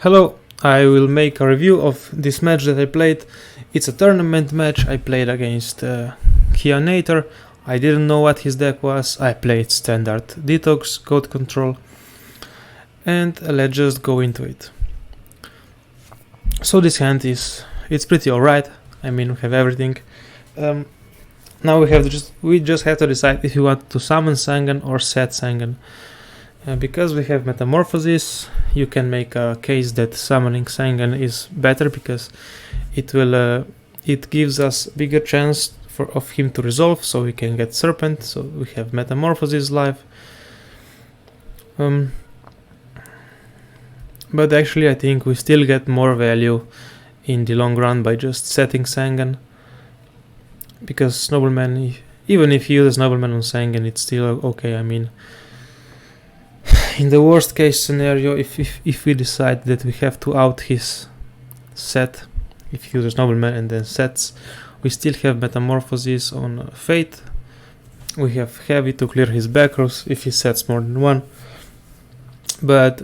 Hello, I will make a review of this match that I played. It's a tournament match. I played against Kianator. I didn't know what his deck was. I played standard Detox, Code Control, and let's just go into it. So this hand it's pretty alright. I mean, we have everything. Now we just have to decide if you want to summon Sangan or set Sangan. Because we have Metamorphosis, you can make a case that summoning Sangan is better because it gives us bigger chance of him to resolve, so we can get Serpent. So we have Metamorphosis live. But actually I think we still get more value in the long run by just setting Sangan, because Nobleman, even if you use Nobleman on Sangan, it's still okay. I mean, in the worst case scenario, if we decide that we have to out his set, if he uses Nobleman and then sets, we still have Metamorphosis on Fate. We have Heavy to clear his back rows if he sets more than one. But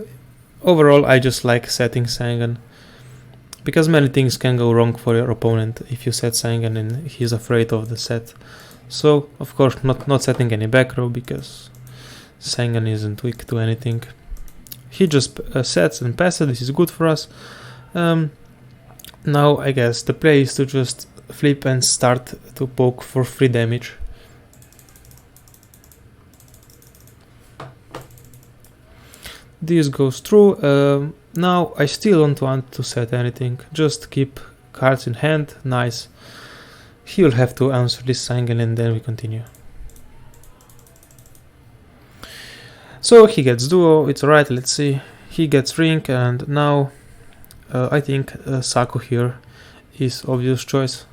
overall, I just like setting Sangan, because many things can go wrong for your opponent if you set Sangan and he's afraid of the set. So, of course, not setting any back row, because Sangan isn't weak to anything. He just sets and passes. This is good for us. Now I guess the play is to just flip and start to poke for free damage. This goes through. Now I still don't want to set anything. Just keep cards in hand. Nice. He will have to answer this Sangan and then we continue. So he gets Duo, it's alright, let's see. He gets Ring, and now I think Saku here is obvious choice.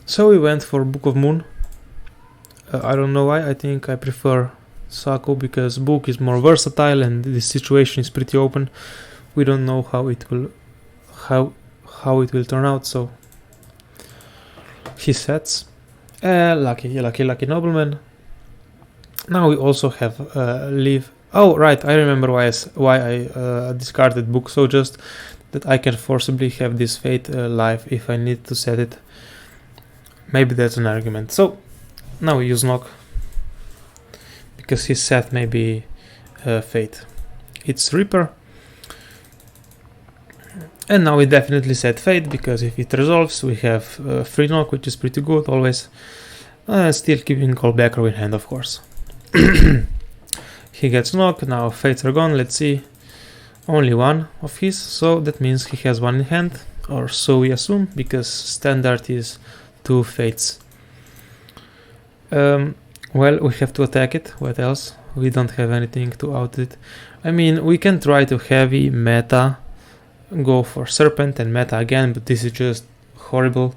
So we went for Book of Moon. I don't know why, I think I prefer Saku because Book is more versatile and this situation is pretty open. We don't know how it will turn out, so he sets. Lucky Nobleman. Now we also have leave. Oh right, I remember why I discarded Book. So just that I can forcibly have this Fate live if I need to set it. Maybe that's an argument. So now we use Knock, because his set may be Fate. It's Reaper. And now we definitely set Fate, because if it resolves we have free Knock, which is pretty good always. Still keeping all back row in hand, of course. He gets Knock. Now Fates are gone. Let's see. Only one of his, so that means he has one in hand, or so we assume, because standard is 2 Fates. Well, we have to attack it. What else? We don't have anything to out it. I mean, we can try to heavy meta, go for Serpent and meta again, but this is just horrible.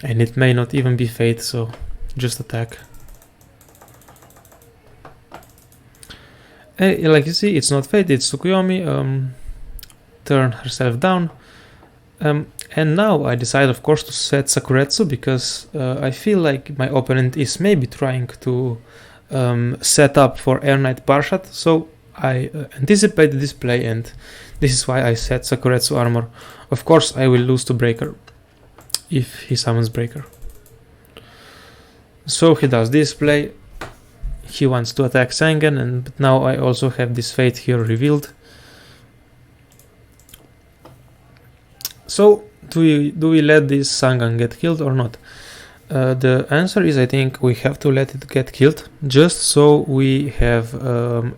And it may not even be Fate, so just attack. Like you see, it's not Fate, it's Tsukuyomi. Turn herself down. And now I decide, of course, to set Sakuretsu, because I feel like my opponent is maybe trying to set up for Air Knight Parshat. So I anticipated this play, and this is why I set Sakuretsu armor. Of course, I will lose to Breaker if he summons Breaker. So he does this play. He wants to attack Sangan, but now I also have this Fate here revealed. So do we let this Sangan get killed or not? The answer is, I think we have to let it get killed, just so we have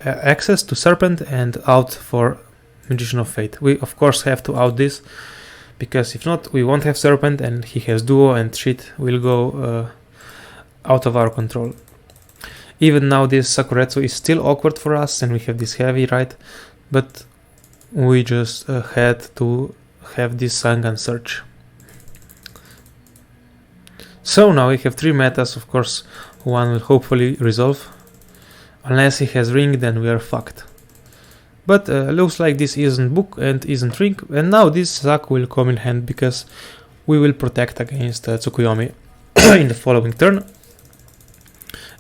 access to Serpent and out for Magician of Fate. We of course have to out this, because if not we won't have Serpent and he has Duo and shit will go out of our control. Even now this Sakuretsu is still awkward for us, and we have this heavy, right? But we just had to have this Sangan search. So now we have 3 metas, of course one will hopefully resolve. Unless he has Ring, then we are fucked. But looks like this isn't Book and isn't Ring, and now this Saku will come in hand, because we will protect against Tsukuyomi in the following turn.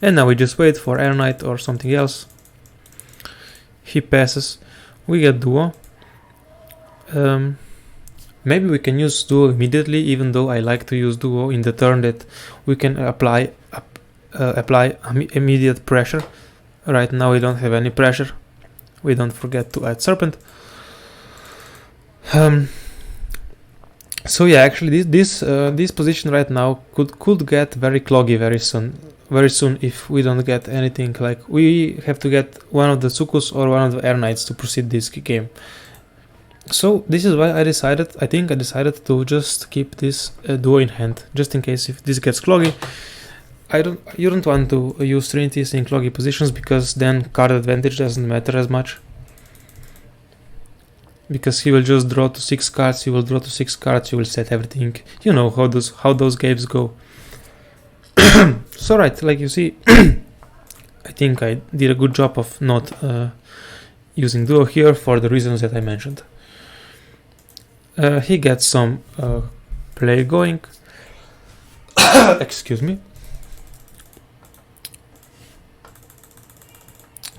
And now we just wait for Air Knight or something else. he passes, we get duo. Maybe we can use duo immediately, even though I like to use duo in the turn that we can apply immediate pressure. Right now we don't have any pressure. We don't forget to add serpent. So yeah, actually this position right now could get very cloggy very soon if we don't get anything. Like we have to get one of the Sukus or one of the Air Knights to proceed this game. So this is why I decided to just keep this duo in hand, just in case if this gets cloggy. You don't want to use Trinities in cloggy positions, because then card advantage doesn't matter as much. Because he will just draw to 6 cards, you will draw to 6 cards, you will set everything. You know how those games go. So right, like you see, I think I did a good job of not using duo here for the reasons that I mentioned. He gets some play going. Excuse me.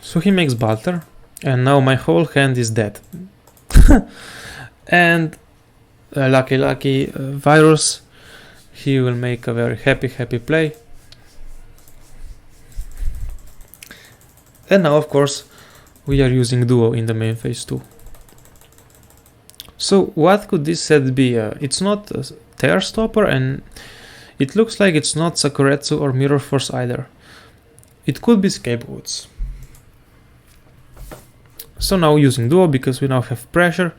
So he makes Balter, and now my whole hand is dead. And lucky Virus, he will make a very happy play. And now of course we are using duo in the main phase too. So what could this set be? It's not a Tear Stopper, and it looks like it's not Sakuretsu or Mirror Force either. It could be Scapegoats. So now using duo, because we now have pressure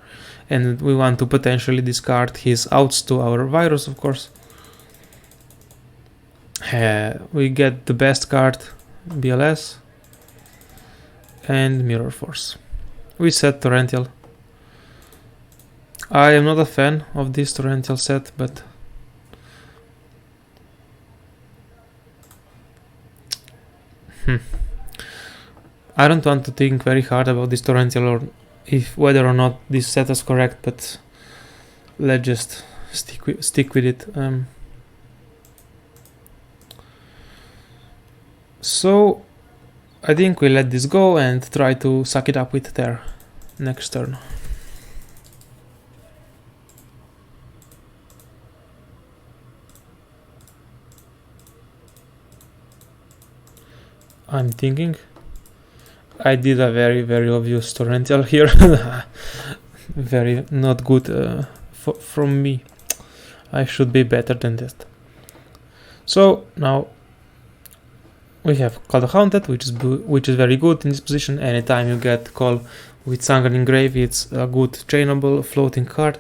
and we want to potentially discard his outs to our Virus, of course. We get the best card, BLS, and Mirror Force. We set Torrential. I am not a fan of this Torrential set, but I don't want to think very hard about this Torrential or whether or not this set is correct, but let's just stick with it. So I think we let this go and try to suck it up with Tear next turn. I'm thinking. I did a very obvious Torrential here. Very not good from me. I should be better than that. So now we have Call the Haunted, which is very good in this position. Anytime you get Call with Sangan in grave, it's a good chainable floating card.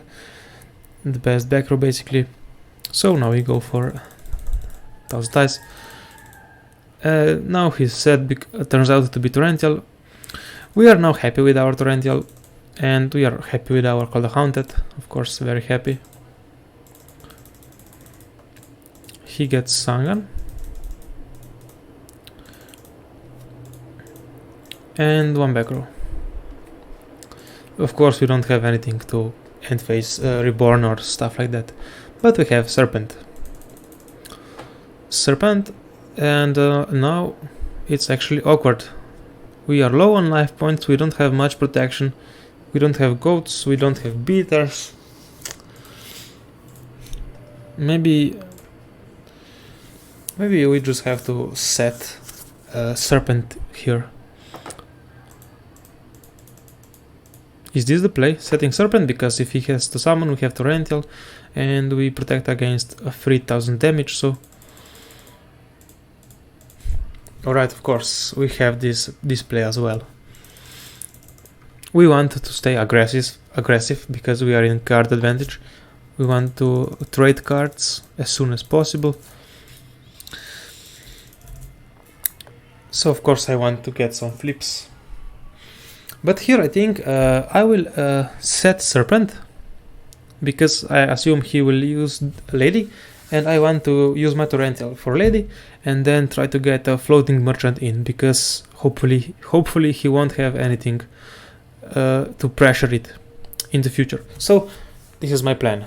The best back row basically. So now we go for 1000 dice. Now his set turns out to be Torrential. We are now happy with our Torrential, and we are happy with our Call the Haunted, of course, very happy. He gets Sangan. And one back row. Of course we don't have anything to end phase Reborn or stuff like that, but we have Serpent. And now it's actually awkward. We are low on life points, we don't have much protection, we don't have goats, we don't have beaters. Maybe we just have to set Serpent here. Is this the play? Setting Serpent, because if he has to summon we have Torrential and we protect against a 3000 damage, so alright, of course, we have this play as well. We want to stay aggressive because we are in card advantage. We want to trade cards as soon as possible. So of course I want to get some flips. But here I think I will set Serpent, because I assume he will use Lady, and I want to use my Torrential for Lady and then try to get a floating merchant in, because hopefully he won't have anything to pressure it in the future. So this is my plan.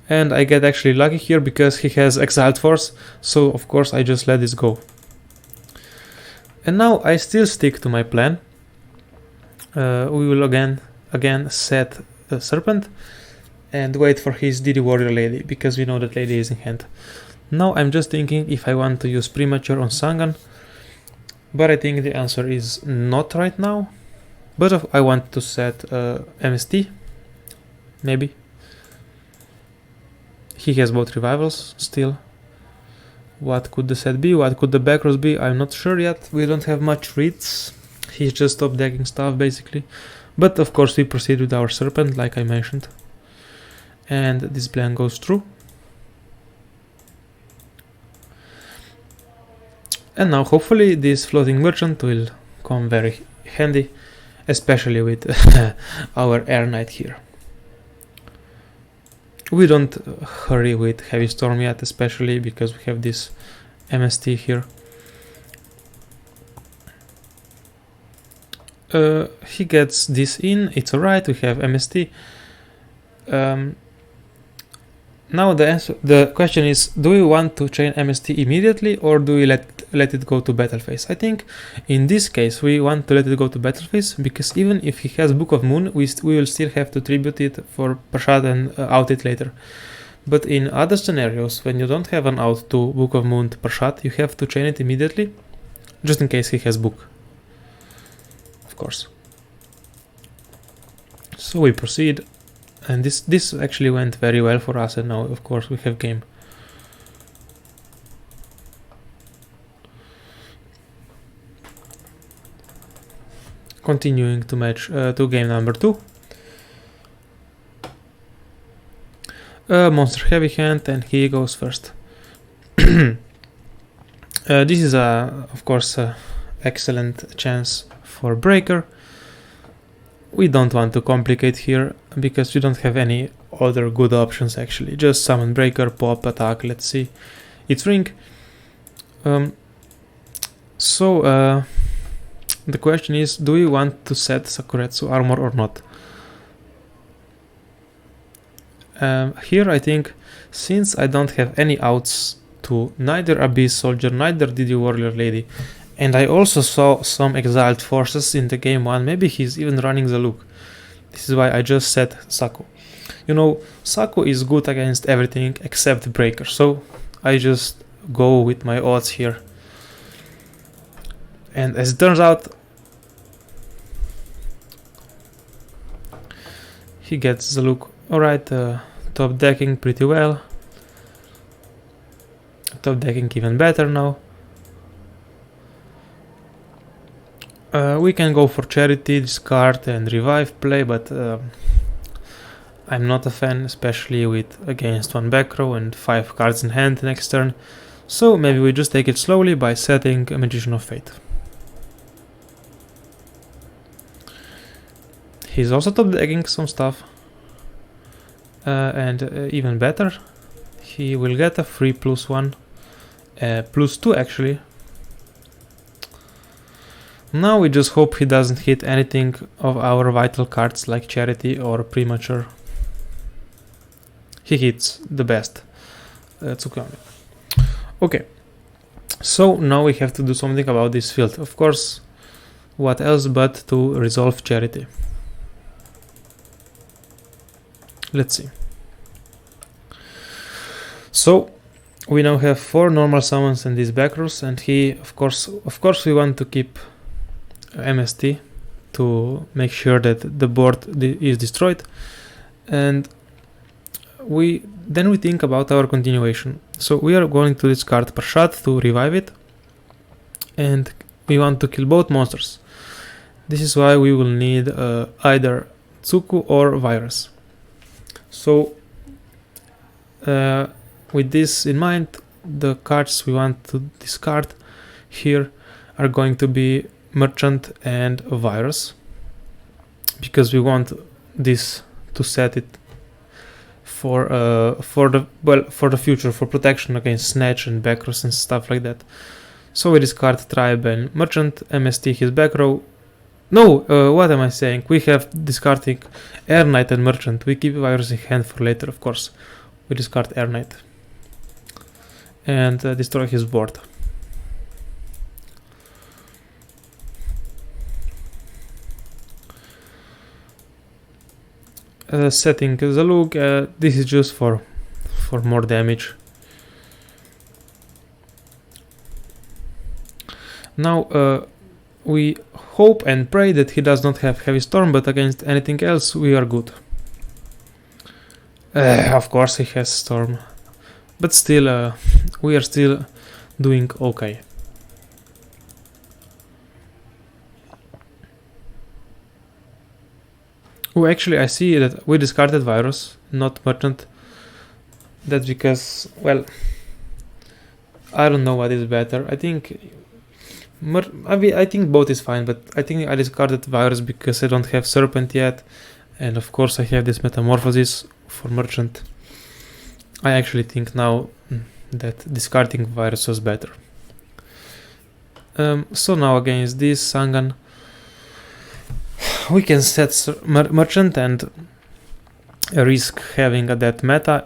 And I get actually lucky here because he has Exiled Force, so of course I just let this go. And now I still stick to my plan. We will again set a Serpent and wait for his DD Warrior Lady, because we know that Lady is in hand. Now I'm just thinking if I want to use Premature on Sangan, but I think the answer is not right now. But I want to set MST, maybe. He has both revivals still. What could the set be? What could the backrows be? I'm not sure yet. We don't have much reads. He's just top decking stuff basically. But of course we proceed with our Serpent like I mentioned. And this plan goes through. And now hopefully this floating merchant will come very handy, especially with our Air Knight here. We don't hurry with Heavy Storm yet, especially because we have this MST here. He gets this in, it's alright, we have MST. Now the question is, do we want to chain MST immediately, or do we let it go to battle phase? I think in this case we want to let it go to battle phase, because even if he has Book of Moon, we will still have to tribute it for Prashad and out it later. But in other scenarios, when you don't have an out to Book of Moon to Prashad, you have to chain it immediately, just in case he has book, of course. So we proceed. And this actually went very well for us, and now of course we have game. Continuing to match to game number 2. Monster heavy hand, and he goes first. This is of course a excellent chance for breaker. We don't want to complicate here, because we don't have any other good options actually. Just summon breaker, pop, attack, let's see. It's ring. So the question is, do we want to set Sakuretsu armor or not? Here I think, since I don't have any outs to neither Abyss Soldier, neither DD Warrior Lady, and I also saw some exiled forces in the game 1, maybe he's even running the Luke. This is why I just set Saku. You know, Saku is good against everything except breaker, so I just go with my odds here. And as it turns out, he gets the Luke. Alright, top decking pretty well. Top decking even better now. We can go for charity, discard and revive play, but I'm not a fan, especially with against one back row and 5 cards in hand next turn. So maybe we just take it slowly by setting a Magician of Fate. He's also top decking some stuff. And even better, he will get a free +1, +2 actually. Now we just hope he doesn't hit anything of our vital cards like Charity or Premature. He hits the best, Tsukuyomi. Okay, so now we have to do something about this field. Of course, what else but to resolve Charity. Let's see. So we now have 4 normal summons and these back rows, and he, of course we want to keep MST to make sure that the board is destroyed, and we think about our continuation. So we are going to discard Prashad to revive it, and we want to kill both monsters. This is why we will need either Tsuku or Virus. So with this in mind, the cards we want to discard here are going to be Merchant and Virus, because we want this to set it for the future, for protection against Snatch and backrows and stuff like that. So we discard Tribe and Merchant, MST his back row. No, what am I saying? We have discarding Air Knight and Merchant. We keep Virus in hand for later, of course. We discard Air Knight and destroy his board. setting the look. This is just for more damage. Now we hope and pray that he does not have heavy storm, but against anything else we are good. Of course he has storm, but still we are still doing okay. Oh, actually I see that we discarded virus, not merchant. That's because, well, I don't know what is better. I think I think both is fine, but I think I discarded virus because I don't have serpent yet, and of course I have this metamorphosis for merchant. I actually think now that discarding virus was better. So now against this Sangan we can set merchant and risk having a dead meta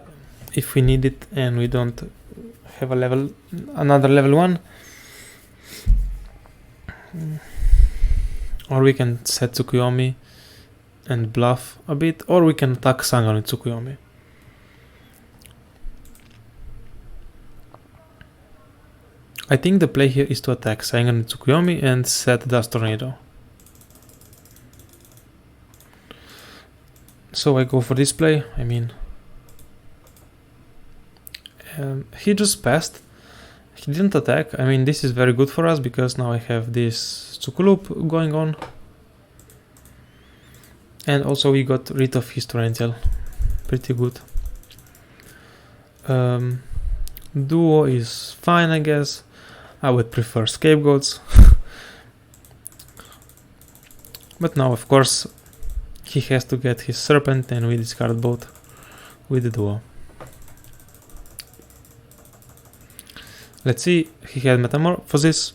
if we need it and we don't have another level 1. Or we can set Tsukuyomi and bluff a bit, or we can attack Sangan with Tsukuyomi. I think the play here is to attack Sangan with Tsukuyomi and set Dust Tornado. So I go for this play. I mean, he just passed. He didn't attack. I mean, this is very good for us because now I have this Tsukulup going on. And also we got rid of his Torrential. Pretty good. Duo is fine, I guess. I would prefer Scapegoats. But now, of course, he has to get his Serpent and we discard both with the Duo. Let's see, he had Metamorphosis.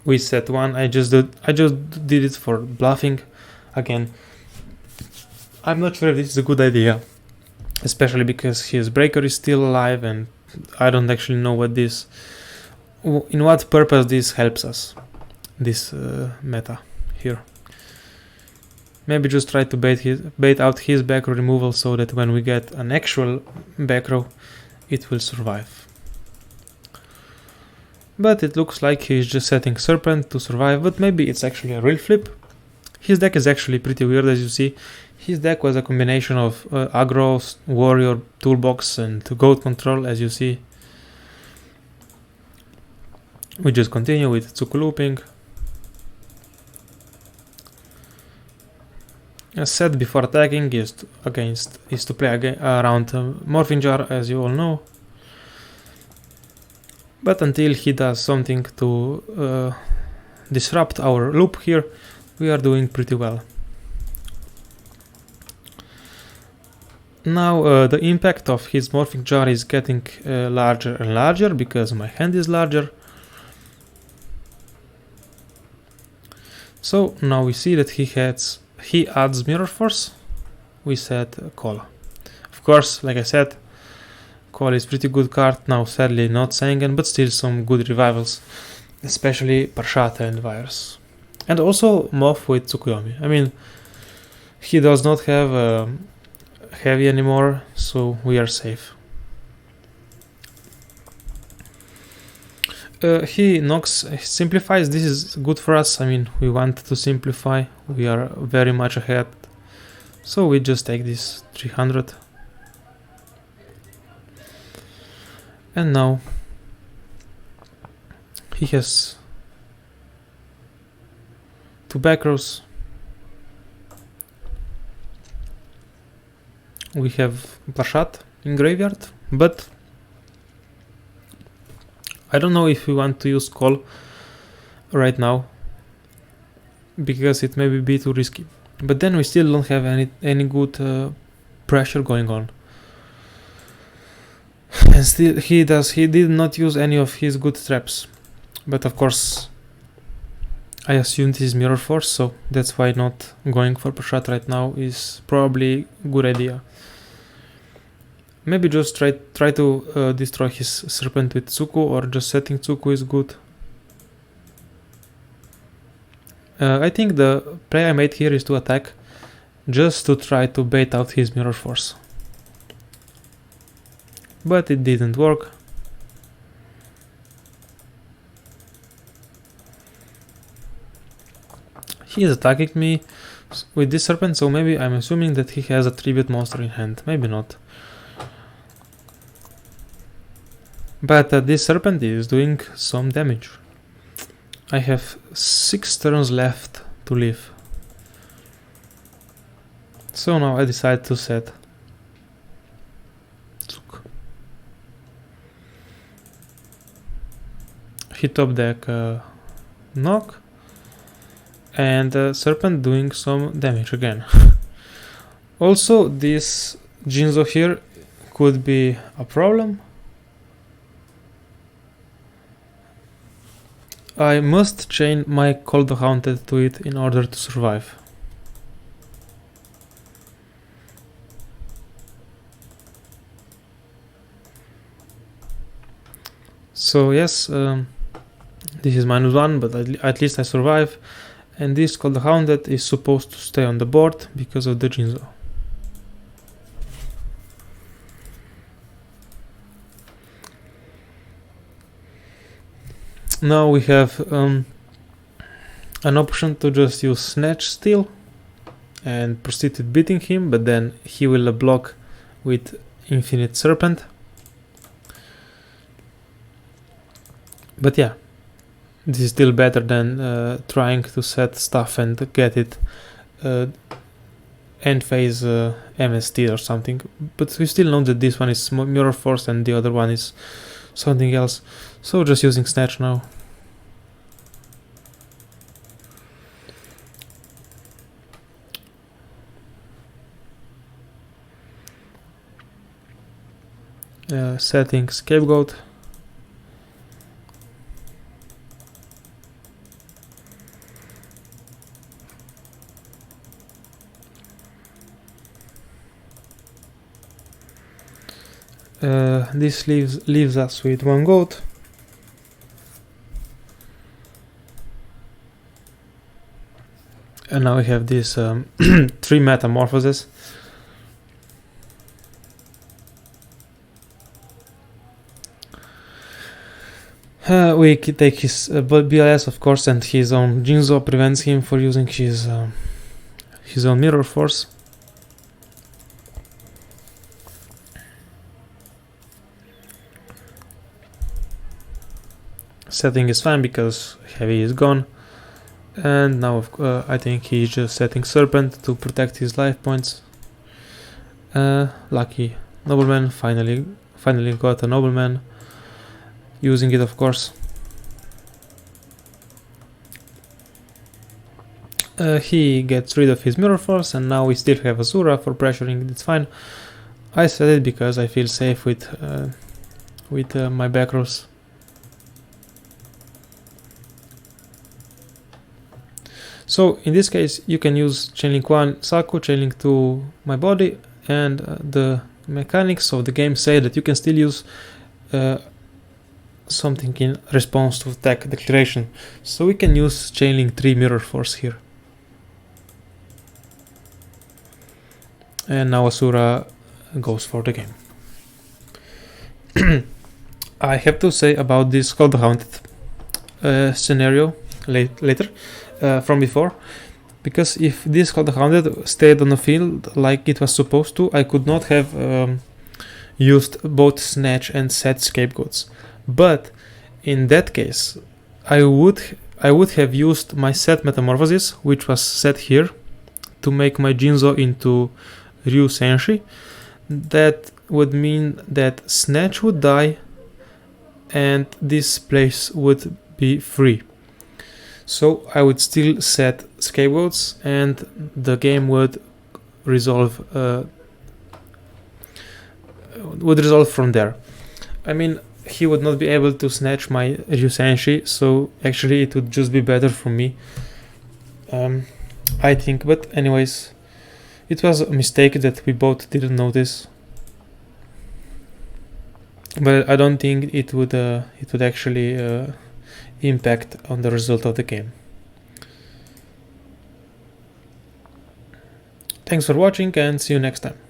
We set one. I just did it for bluffing. Again, I'm not sure if this is a good idea, especially because his Breaker is still alive and I don't actually know in what purpose this helps us, this meta here. Maybe just try to bait out his back row removal so that when we get an actual back row, it will survive. But it looks like he's just setting Serpent to survive, but maybe it's actually a real flip. His deck is actually pretty weird, as you see. His deck was a combination of aggro, warrior, toolbox and goat control, as you see. We just continue with Tsukulupping. As said before attacking is to play around Morphing Jar, as you all know. But until he does something to disrupt our loop here, we are doing pretty well. Now the impact of his Morphing Jar is getting larger and larger because my hand is larger. So now we see that he adds Mirror Force. We set Call. Of course, like I said, Call is pretty good card. Now sadly not Sangan, but still some good revivals, especially Parshata and Virus. And also Moth with Tsukuyomi. I mean, he does not have heavy anymore, so we are safe. He simplifies. This is good for us. I mean, we want to simplify. We are very much ahead. So we just take this 300. And now he has 2 back rows. We have Plashat in graveyard, but I don't know if we want to use Call right now because it may be too risky. But then we still don't have any good pressure going on. And still he did not use any of his good traps. But of course I assume this is Mirror Force, so that's why not going for Prashat right now is probably a good idea. Maybe just try to destroy his Serpent with Tsuku, or just setting Tsuku is good. I think the play I made here is to attack, just to try to bait out his mirror force. But it didn't work. He is attacking me with this serpent, so maybe I'm assuming that he has a tribute monster in hand. Maybe not. But this serpent is doing some damage. I have 6 turns left to live. So now I decide to set Zuk. He top deck knock, and serpent doing some damage again. Also, this Jinzo here could be a problem. I must chain my Call the Haunted to it in order to survive. So yes, this is -1, but at least I survive. And this Call the Haunted is supposed to stay on the board because of the Jinzo. Now we have an option to just use Snatch still and proceed with beating him, but then he will block with Infinite Serpent. But yeah, this is still better than trying to set stuff and get it end phase MST or something. But we still know that this one is Mirror Force and the other one is something else. So just using Snatch now. Setting Scapegoat. This leaves us with 1 goat. And now we have these 3 metamorphoses. We take his BLS, of course, and his own Jinzo prevents him from using his own Mirror Force. Setting is fine because heavy is gone, and now I think he's just setting Serpent to protect his life points. Lucky Nobleman, finally got a Nobleman, using it of course. He gets rid of his Mirror Force, and now we still have Azura for pressuring. It's fine. I set it because I feel safe with my back rows. So in this case you can use Chainlink 1 Saku, Chainlink 2 my body, and the mechanics of the game say that you can still use something in response to attack declaration. So we can use Chainlink 3 Mirror Force here. And now Asura goes for the game. I have to say about this Call the Haunted scenario later. From before, because if this Call the Haunted stayed on the field like it was supposed to, I could not have used both Snatch and set Scapegoats. But in that case, I would have used my set Metamorphosis, which was set here, to make my Jinzo into Ryu Senshi. That would mean that Snatch would die and this place would be free. So I would still set Scapegoats and the game would resolve from there. I mean, he would not be able to snatch my Ryu Senshi, so actually it would just be better for me, I think. But anyways, it was a mistake that we both didn't notice. But I don't think it would actually impact on the result of the game. Thanks for watching and see you next time.